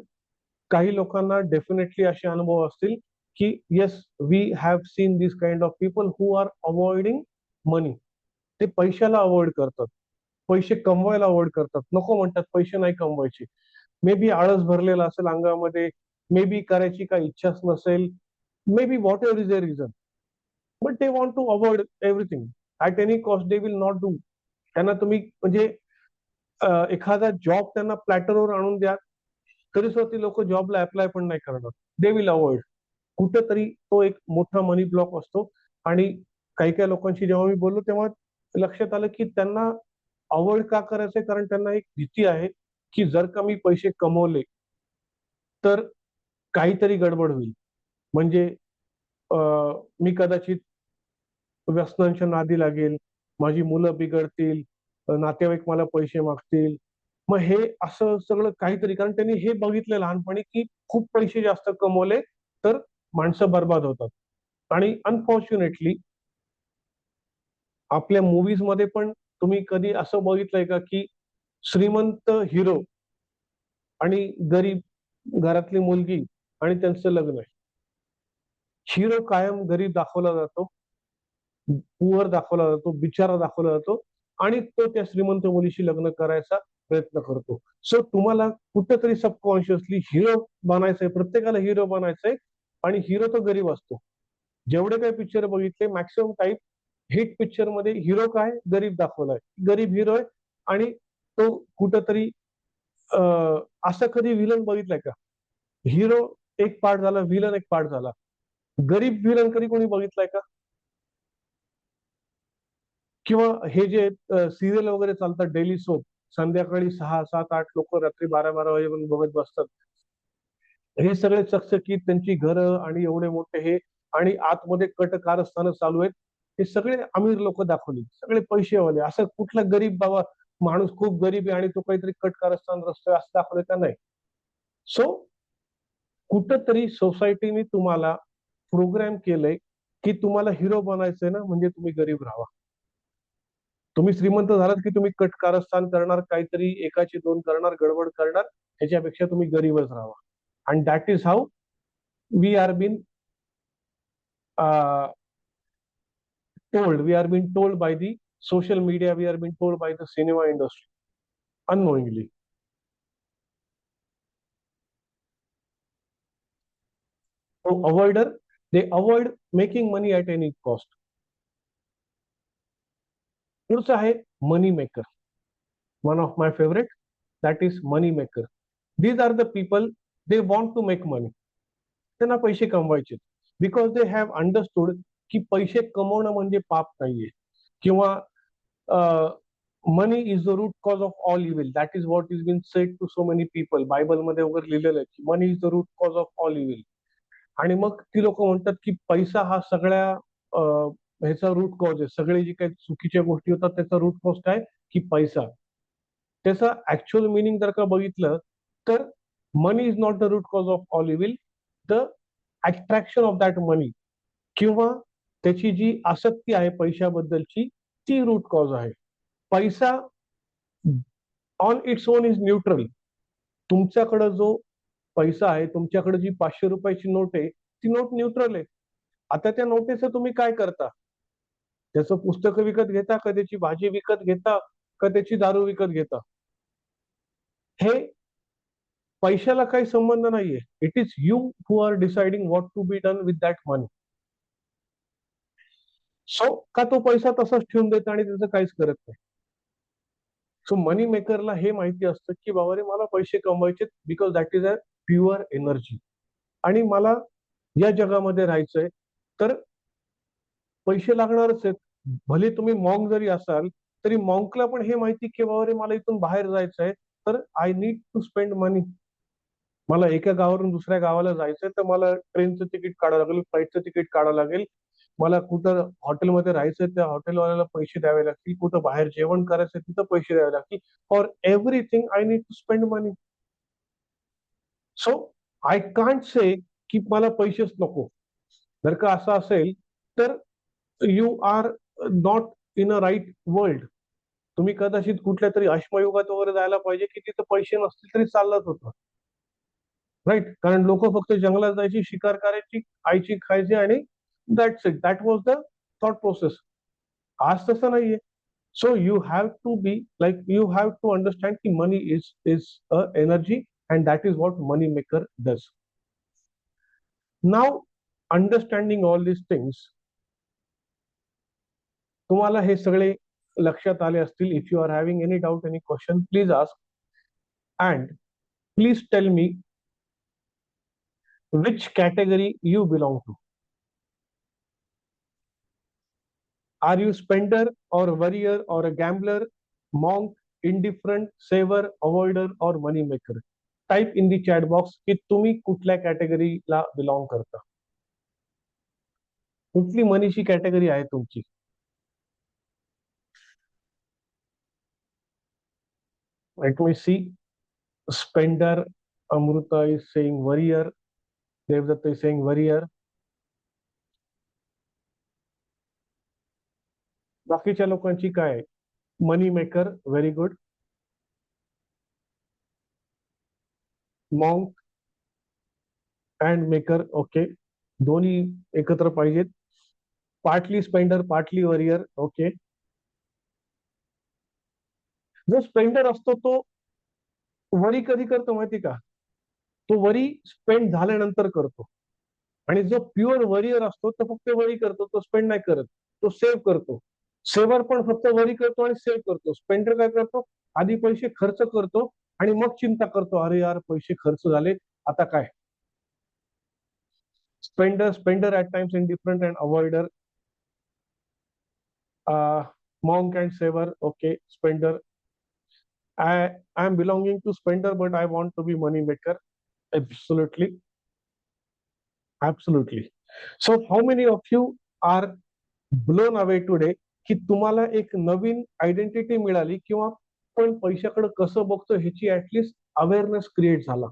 काही लोकांना डेफिनेटली असे अनुभव असतील की yes, we have seen this kind of people who are avoiding money. ते पैशाला अवॉइड करतात, पैसे कमवायला अवॉइड करतात, नको म्हणतात पैसे नाही कमवायचे. मे बी आळस भरलेला असेल अंगामध्ये, मे बी करायची काही इच्छाच नसेल, maybe whatever is a reason, but they want to avoid everything at any cost. They will not do. त्यांना तुम्ही म्हणजे एखादा जॉब त्यांना प्लॅटरवर आणून द्या तरी सुद्धा ती लोक जॉबला अप्लाय पण नाही करणार. They will avoid. कुठेतरी तो एक मोठा मनी ब्लॉक असतो. आणि काही काही लोकांशी जेव्हा मी बोललो तेव्हा लक्षात आलं की त्यांना अवॉइड का करायचंय, कारण त्यांना एक भीती आहे की जर का मी पैसे कमवले तर काहीतरी गडबड होईल. म्हणजे मी कदाचित व्यसनांच्या नादी लागेल, माझी मुलं बिघडतील, नातेवाईक मला पैसे मागतील. मग हे असं सगळं काहीतरी, कारण त्यांनी हे बघितलं लहानपणी की खूप पैसे जास्त कमवले तर माणसं बर्बाद होतात. आणि अनफॉर्च्युनेटली आपल्या मुव्हीज मध्ये पण तुम्ही कधी असं बघितलंय का की श्रीमंत हिरो आणि गरीब घरातली मुलगी आणि त्यांचं लग्न आहे. हिरो कायम गरीब दाखवला जातो, पुअर दाखवला जातो, बिचारा दाखवला जातो, आणि तो त्या श्रीमंत मुलीशी लग्न करायचा प्रयत्न करतो. सो तुम्हाला कुठेतरी सबकॉन्शियसली हिरो बनायचंय, प्रत्येकाला हिरो बनायचंय, आणि हिरो तो गरीब असतो. जेवढे काही पिक्चर बघितले मॅक्सिमम टाईप हिट पिक्चर मध्ये हिरो काय गरीब दाखवलाय, गरीब हिरो आहे. आणि तो कुठंतरी असं कधी विलन बघितलाय का? हिरो एक पार्ट झाला, विलन एक पार्ट झाला, गरीब विलन कधी कोणी बघितलाय का? किंवा हे जे सिरियल वगैरे चालतात डेली सोप, संध्याकाळी 6, 7, 8 लोक रात्री 12 वाजेपर्यंत बघत बसतात. हे सगळे चकचकीत त्यांची घरं आणि एवढे मोठे हे, आणि आतमध्ये कट कारस्थानं चालू आहेत. हे सगळे अमीर लोक दाखवली, सगळे पैसेवाले. असं कुठला गरीब बाबा माणूस खूप गरीब आहे आणि तो काहीतरी कट कारस्थान रस्ते असं दाखवले का? नाही. सो कुठंतरी सोसायटीने तुम्हाला प्रोग्राम केलंय की तुम्हाला हिरो बनायचंय ना, म्हणजे तुम्ही गरीब राहा. तुम्ही श्रीमंत झालात की तुम्ही कट कारस्थान करणार, काहीतरी एकाची दोन करणार, गडबड करणार. ह्याच्यापेक्षा तुम्ही गरीबच राहा. And that is how we are been told by the social media, we are being told by the cinema industry unknowingly. So avoider, they avoid making money at any cost. पुढचं आहे money maker. One of my favorite, that is money maker. These are the people, they want to make money. त्यांना पैसे कमवायचे, because they have understood की पैसे कमवणं म्हणजे पाप नाहीये, किंवा money is the root cause of all evil. That is what is been said to so many people. बायबलमध्ये वगैरे लिहिलेलं आहे की money is the root cause of all evil. आणि मग ती लोक म्हणतात की पैसा हा सगळ्या ह्याचा रूट कॉज आहे. सगळे जे काही चुकीच्या गोष्टी होतात त्याचा रूट कॉज काय? की पैसा. त्याचा ऍक्च्युअल मिनिंग जर का बघितलं तर money is not the root cause of all evil. The attraction of that money, किंवा त्याची जी आसक्ती आहे पैशाबद्दलची, ती रूट कॉज आहे. पैसा on its own is neutral. तुमच्याकडे जो पैसा आहे, तुमच्याकडे जी 500 रुपयाची नोट आहे, ती नोट न्यूट्रल आहे. आता त्या नोटेचं तुम्ही काय करता? त्याचं पुस्तकं विकत घेता, का त्याची भाजी विकत घेता, का त्याची दारू विकत घेता? हे पैशाला काही संबंध नाहीये. It is you who are deciding what to be done with that money. So का तो पैसा तसाच ठेवून देत आणि त्याचं काहीच करत नाही. सो मनी मेकरला हे माहिती असतं की बाबा रे, मला पैसे कमवायचे, because that is a pure energy. आणि मला या जगामध्ये राहायचंय, तर पैसे लागणारच आहेत. भले तुम्ही मॉंक जरी असाल, तरी मॉंकला पण हे माहिती की बाबा रे, मला इथून बाहेर जायचंय, तर आय नीड टू स्पेंड मनी. मला एका गावावरून दुसऱ्या गावाला जायचंय, तर मला ट्रेनचं तिकीट काढावं लागेल, फ्लाईटचं तिकीट काढावं लागेल. मला कुठं हॉटेलमध्ये राहायचंय, त्या हॉटेलवाल्याला पैसे द्यावे लागतील. कुठं बाहेर जेवण करायचं तिथं पैसे द्यावे लागतील. For everything I need to spend money. So I can't say की मला पैसेच नको. जर का असं असेल तर you are not in a right world. तुम्ही कदाचित कुठल्या तरी अश्मयुगात वगैरे जायला पाहिजे की तिथं पैसे नसतील तरी चालत होतं. राईट. कारण लोक फक्त जंगलात जायची, शिकार करायची, खायची खायची, आणि that's it. That was the thought process. आज तसं नाहीये. So you have to be like, you have to understand की money is a energy, and that is what money maker does. Now understanding all this things, तुम्हाला हे सगळे लक्षात आले असतील. If you are having any doubt, any question, please ask. And please tell me which category you belong to. Are you spender or worrier or a gambler, monk, indifferent, saver, avoider or money maker? Type in the chat box की तुम्ही कुठल्या कॅटेगरीला belong करता. कुठली मनीची category आहे तुमची? Let me see. Spender, Amruta is saying worrier, Devdatta is saying worrier. बाकीच्या लोकांची काय आहे? Money maker, very good. Monk and maker, okay. दोन्ही एकत्र पाहिजेत. Partly spender, partly worrier, okay. जो स्पेंडर असतो तो वरी कधी करतो माहिती का? तो वरी स्पेंड झाल्यानंतर करतो. आणि जो प्युअर वरियर असतो तो फक्त वरी करतो, तो स्पेंड नाही करत, तो सेव्ह करतो. सेव्हर पण फक्त वरी करतो आणि सेव्ह करतो. स्पेंडर काय करतो? आधी पैसे खर्च करतो आणि मग चिंता करतो, अरे यार पैसे खर्च झाले, आता काय. Spender at times indifferent and avoider. monk and saver. Okay, spender. I am belonging to spender, but I want to be money maker. Absolutely, absolutely. So how many of you are blown away today की तुम्हाला एक नवीन identity मिळाली किंवा आपण पैशाकडे कसं बघतो ह्याची at least awareness create झाला.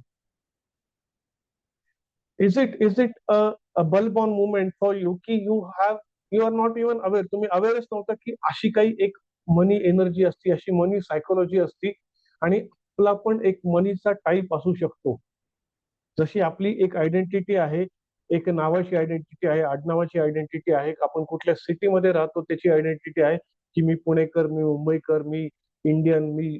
Is it a bulb on movement for you की you are not even aware, तुम्ही अवेअरच नव्हता की अशी काही एक मनी एनर्जी असती, अशी मनी सायकोलॉजी असती आणि आपला पण एक मनीचा टाईप असू शकतो. जशी आपली एक आयडेंटिटी आहे, एक नावाची आयडेंटिटी आहे, आडनावाची आयडेंटिटी आहे, आपण कुठल्या सिटीमध्ये राहतो त्याची आयडेंटिटी आहे की मी पुणेकर, मी मुंबईकर, मी इंडियन, मी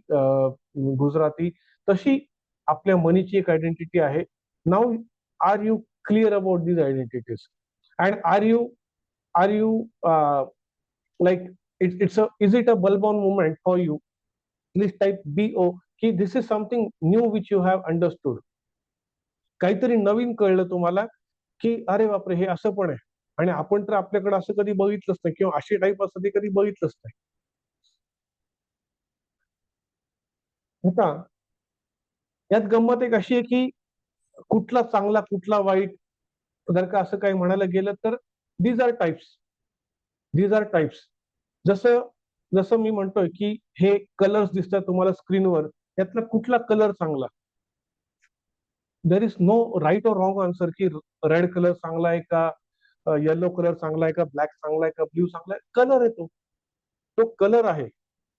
गुजराती. तशी आपल्या मनीची एक आयडेंटिटी आहे. नाव are you clear about these identities and are you like it's a is it a bulb on moment for you? Please type bo ki this is something new which you have understood. काहीतरी नवीन कळलं तुम्हाला की अरे बापरे हे असं पण आहे आणि आपण तर आपल्याकडे असं कधी बघितलंच नाही किंवा अशी टाईप असं ते कधी बघितलंच नाही. आता यात गंमत एक अशी आहे की कुठला चांगला कुठला वाईट जर का असं काही म्हणायला गेलं तर these are types, these are types. जसं जसं मी म्हणतोय की हे कलर्स दिसतात तुम्हाला स्क्रीनवर, यातला कुठला कलर चांगला? देर इज नो राईट और रॉंग आन्सर की रेड कलर चांगला आहे का, येलो कलर चांगला आहे का, ब्लॅक चांगला आहे का, ब्ल्यू चांगला आहे. कलर आहे तो, तो कलर आहे.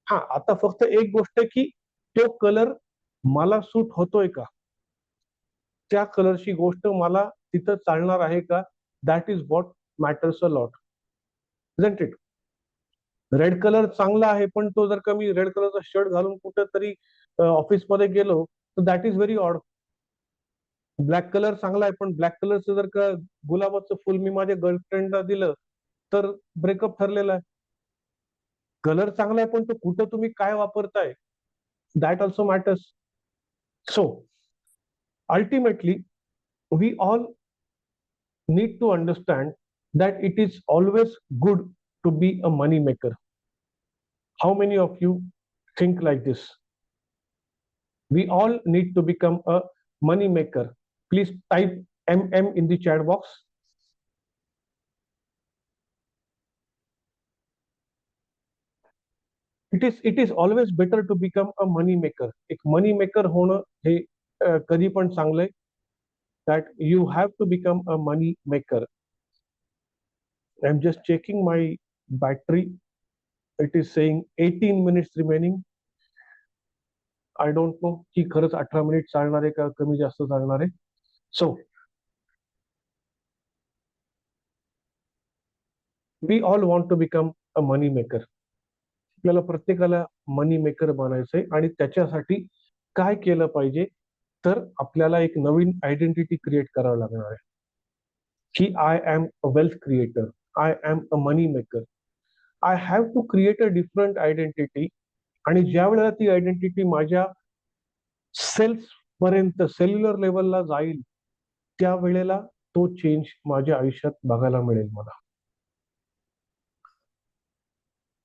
हा, आता फक्त एक गोष्ट आहे की तो कलर मला सूट होतोय का, त्या कलरची गोष्ट मला तिथं चालणार आहे का, that is what matters a lot, isn't it? Red colour चांगला आहे पण तो जर का मी रेड कलरचा शर्ट घालून कुठेतरी ऑफिसमध्ये गेलो तर that is very odd. Black colour चांगला आहे पण ब्लॅक कलरचं जर का गुलाबाचं फुल मी माझ्या गर्लफ्रेंडला दिलं तर ब्रेकअप ठरलेला आहे. कलर चांगला आहे पण तो कुठं तुम्ही काय वापरताय, that also matters. So ultimately we all need to understand that it is always good to be a money maker. How many of you think like this? We all need to become a money maker. Please type MM in the chat box. It is always better to become a money maker. एक money maker होणं हे कधी पण चांगलंय. That you have to become a money maker. I'm just checking my battery. It is saying 18 minutes remaining. I don't know की खरंच 18 minute चालणार आहे का कमी जास्त चालणार आहे. So we all want to become a money maker. आपल्याला प्रत्येकाला मनी मेकर बनायचंय आणि त्याच्यासाठी काय केलं पाहिजे, तर आपल्याला एक नवीन आयडेंटिटी क्रिएट करावं लागणार आहे की I am a wealth creator, I am a money maker. I have to create a different identity. आणि ज्या वेळेला ती आयडेंटिटी माझ्या सेल्फ पर्यंत सेल्युलर लेवलला जाईल त्यावेळेला तो चेंज माझ्या आयुष्यात बघायला मिळेल मला.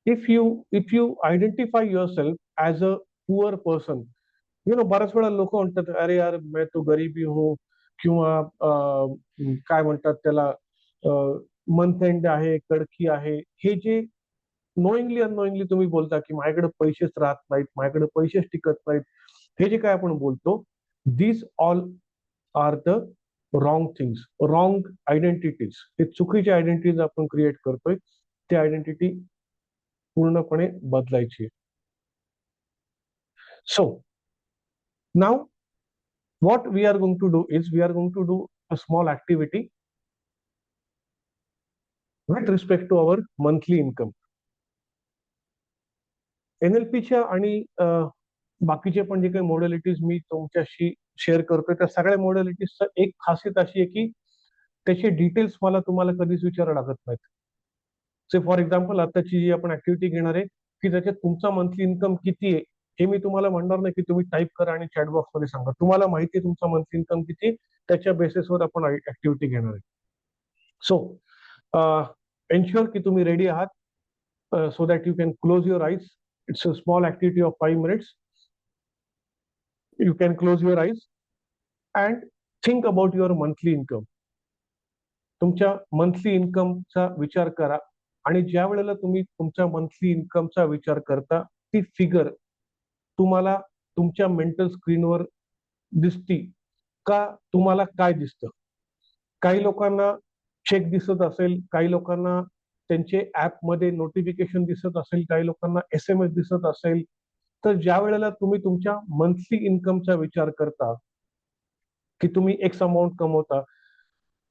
If you identify your self as a poor person, बऱ्याच वेळा लोक म्हणतात अरे यार मैं तो गरीबी हूँ किंवा काय म्हणतात त्याला मंथ एंड आहे, कडकी आहे, हे जे नोईंगली अननोईंगली तुम्ही बोलता की माझ्याकडे पैसेच राहत नाहीत, माझ्याकडे पैसेच टिकत नाहीत, हे जे काय आपण बोलतो, this all are the wrong things, wrong identities. हे चुकीच्या आयडेंटिटीज आपण क्रिएट करतोय. ती आयडेंटिटी पूर्णपणे बदलायची. So now what we are going to do is we are going to do a small activity with respect to our monthly income. एनएलपीच्या आणि बाकीचे पण जे काही मॉडेलिटीज मी तुमच्याशी शेअर करतोय त्या सगळ्या मॉडेलिटीजचं एक खासियत अशी आहे की त्याचे डिटेल्स मला तुम्हाला कधीच विचारावं लागत नाहीत. से फॉर एक्झाम्पल आताची जी आपण ऍक्टिव्हिटी घेणार आहे की त्याच्यात तुमचा मंथली इन्कम किती आहे हे मी तुम्हाला म्हणणार नाही की तुम्ही टाईप करा आणि चॅट बॉक्स मध्ये सांगा. तुम्हाला माहिती आहे तुमचा मंथली इन्कम किती, त्याच्या बेसिसवर आपण ऍक्टिव्हिटी घेणार आहे. सो एन्श्युअर की तुम्ही रेडी आहात. so that you can close your eyes. It's a small activity of 5 minutes. You can close your eyes and think about your monthly income. तुमच्या मंथली इन्कमचा विचार करा आणि ज्या वेळेला तुम्ही तुमच्या मंथली इन्कमचा विचार करता ती फिगर तुम्हाला तुमच्या मेंटल स्क्रीनवर दिसती का? तुम्हाला काय दिसतं? काही लोकांना चेक दिसत असेल, काही लोकांना त्यांचे ऍप मध्ये नोटिफिकेशन दिसत असेल, काही लोकांना SMS दिसत असेल. तर ज्या वेळेला तुम्ही तुमच्या मंथली इन्कमचा विचार करता की तुम्ही एक्स अमाऊंट कमवता,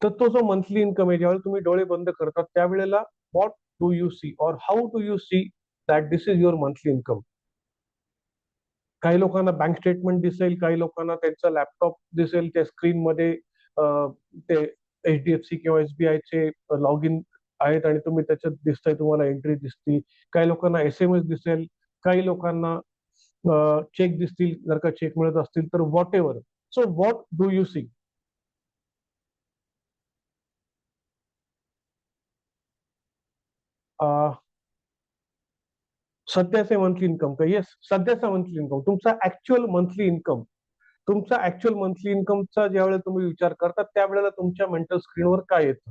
तर तो जो मंथली इन्कम आहे ज्यावेळेला तुम्ही डोळे बंद करता त्यावेळेला व्हॉट डू यू सी और how do you see that this is your monthly income? काही लोकांना बँक स्टेटमेंट दिसेल, काही लोकांना त्यांचा लॅपटॉप दिसेल, त्या स्क्रीनमध्ये ते HDFC किंवा SBI चे लॉग इन आहेत आणि तुम्ही त्याच्यात दिसतंय, तुम्हाला एंट्री दिसती. काही लोकांना SMS दिसेल, काही लोकांना चेक दिसतील, जर का चेक मिळत असतील तर whatever. So what do you see? सध्याचे मंथली इन्कम का? येस, सध्याचा मंथली इन्कम, तुमचा ऍक्च्युअल मंथली इन्कम. तुमचा ऍक्च्युअल मंथली इन्कमचा ज्या वेळेला तुम्ही विचार करता त्यावेळेला तुमच्या मेंटल स्क्रीनवर काय येतं?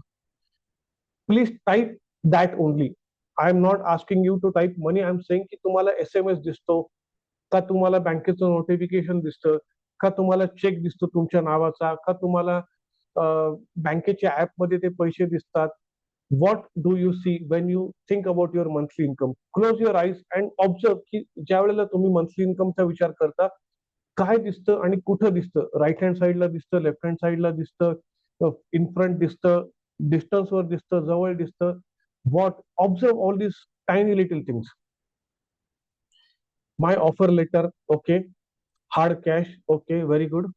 Please type that only. I am not asking you to type money. I am saying की तुम्हाला SMS दिसतो का? तुम्हाला बँकेचं नोटिफिकेशन दिसतं का? तुम्हाला चेक दिसतो तुमच्या नावाचा का? तुम्हाला बँकेच्या ऍप मध्ये ते पैसे दिसतात? What do you see when you think about your monthly income? Close your eyes and observe की ज्या वेळेला तुम्ही मंथली इन्कमचा विचार करता काय दिसतं आणि कुठं दिसतं? राईट हँड साईडला दिसतं, लेफ्ट हँड साईडला दिसतं, इन फ्रंट दिसतं, डिस्टन्स वर दिसतं, जवळ दिसतं? What? Observe all this tiny little things. My offer letter, okay. Hard cash, okay, very good.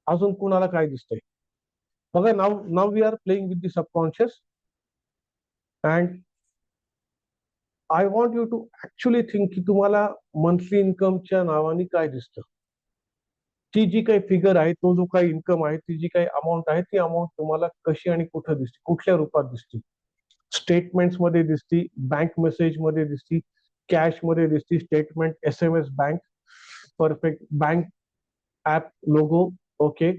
अजून कुणाला काय दिसतंय? बघा, now now we are playing with the subconscious and I want you to actually think की तुम्हाला monthly इन्कमच्या नावाने काय दिसतं. ती जी काही फिगर आहे, तो जो काही इन्कम आहे, ती जी काही अमाऊंट आहे, ती अमाऊंट तुम्हाला कशी आणि कुठं दिसते, कुठल्या रूपात दिसते? स्टेटमेंट्स मध्ये दिसती, बँक मेसेज मध्ये दिसती, कॅश मध्ये दिसती, statement, SMS bank, perfect bank app logo, okay,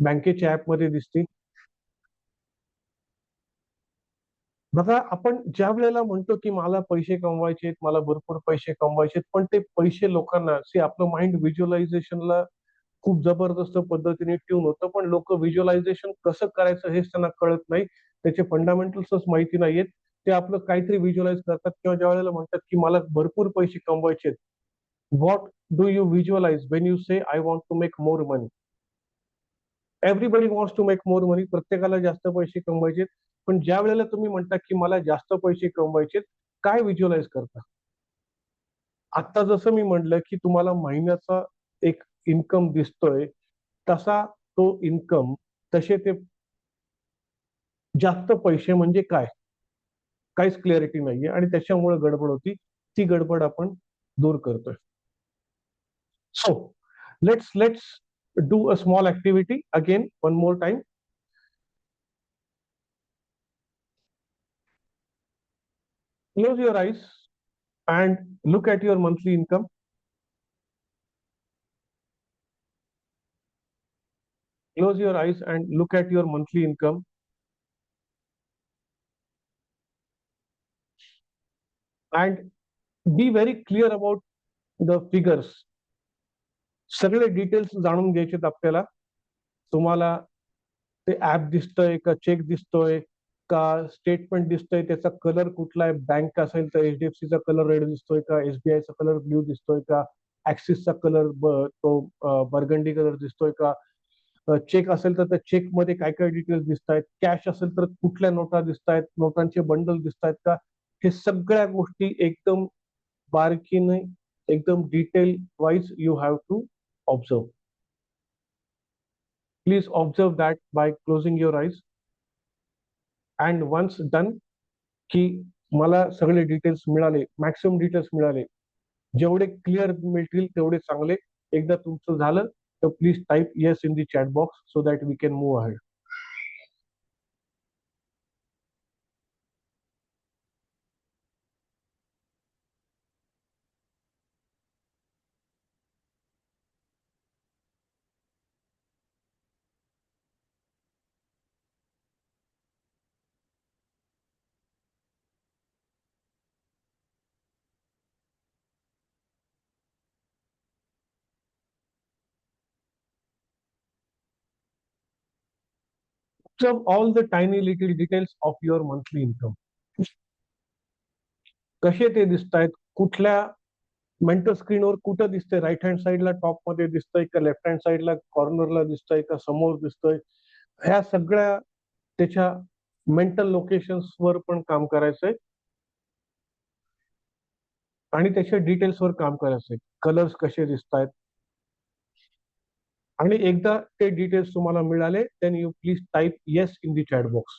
बँकेच्या ऍप मध्ये दिसती. बघा, आपण ज्या वेळेला म्हणतो की मला पैसे कमवायचे, मला भरपूर पैसे कमवायचे, पण ते पैसे लोकांना आपलं माइंड व्हिज्युअलायझेशनला खूप जबरदस्त पद्धतीने ट्यून होतं, पण लोक व्हिज्युअलायझेशन कसं करायचं हेच त्यांना कळत नाही. त्याचे फंडामेंटल्सच माहिती नाहीयेत. ते आपलं काहीतरी व्हिज्युअलाइज करतात किंवा ज्या वेळेला म्हणतात की मला भरपूर पैसे कमवायचे. What do you visualise when you say I want to make more money? Everybody wants to make more money. प्रत्येकाला जास्त पैसे कमवायचे. पण ज्या वेळेला तुम्ही म्हणता की मला जास्त पैसे कमवायचे, काय व्हिज्युअलाइज करता? आता जसं मी म्हटलं की तुम्हाला महिन्याचा एक इन्कम दिसतोय, तसा तो इन्कम, तसे ते जास्त पैसे म्हणजे काय? काहीच क्लॅरिटी नाहीये आणि त्याच्यामुळे गडबड होती. ती गडबड आपण दूर करतोय. So let's do a small activity again one more time. Close your eyes and look at your monthly income. Close your eyes and look at your monthly income and be very clear about the figures. सगळे details जाणून घ्यायचे आपल्याला. तुम्हाला ते app दिसतंय का? Check दिसतोय का? स्टेटमेंट दिसतंय? त्याचा कलर कुठला आहे? बँक असेल तर HDFC चा कलर रेड दिसतोय का? SBI चा कलर ब्ल्यू दिसतोय का? ऍक्सिसचा कलर तो बर्गंडी कलर दिसतोय का? चेक असेल तर त्या चेक मध्ये काय काय डिटेल्स दिसत आहेत? कॅश असेल तर कुठल्या नोटा दिसत आहेत? नोटांचे बंडल दिसत आहेत का? हे सगळ्या गोष्टी एकदम बारकीने, एकदम detail wise you have to observe. Please observe that by closing your eyes. And once done की मला सगळे डिटेल्स मिळाले, मॅक्सिमम डिटेल्स मिळाले, जेवढे क्लिअर मिळतील तेवढे चांगले. एकदा तुमचं झालं तर please type yes in the chat box so that we can move ahead. Observe all the tiny little details of your monthly income. कसे ते दिसत आहेत, कुठल्या मेंटल स्क्रीनवर कुठं दिसतंय, राईट हँड साईडला टॉप मध्ये दिसतंय का, लेफ्ट हँड साईडला कॉर्नरला दिसतंय का, समोर दिसतंय, ह्या सगळ्या त्याच्या मेंटल लोकेशन्स वर पण काम करायचंय आणि त्याच्या डिटेल्स वर काम करायचंय. कलर्स कसे दिसत आहेत. आणि एकदा ते डिटेल्स तुम्हाला मिळाले, then you please type yes in the chat box.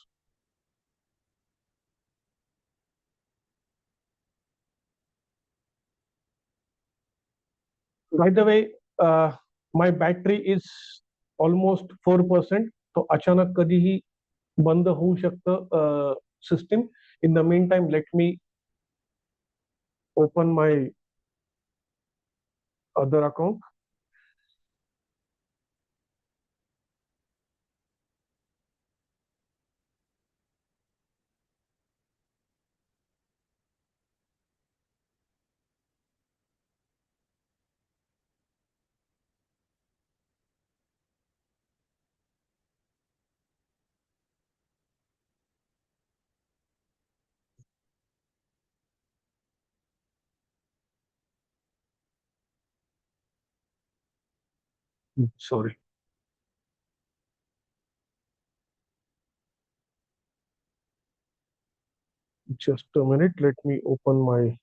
By the way, my battery is almost 4%. तो अचानक कधीही बंद होऊ शकतं system. In the meantime let me open my other account. Sorry. Just a minute. Let me open my.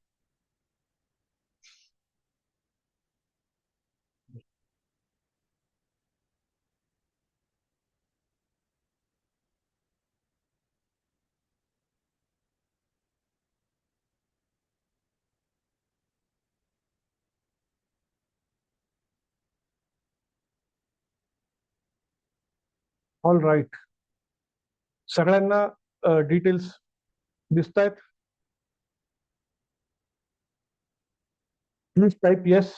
All right. सगळ्यांना details दिसत आहेत. Please type yes.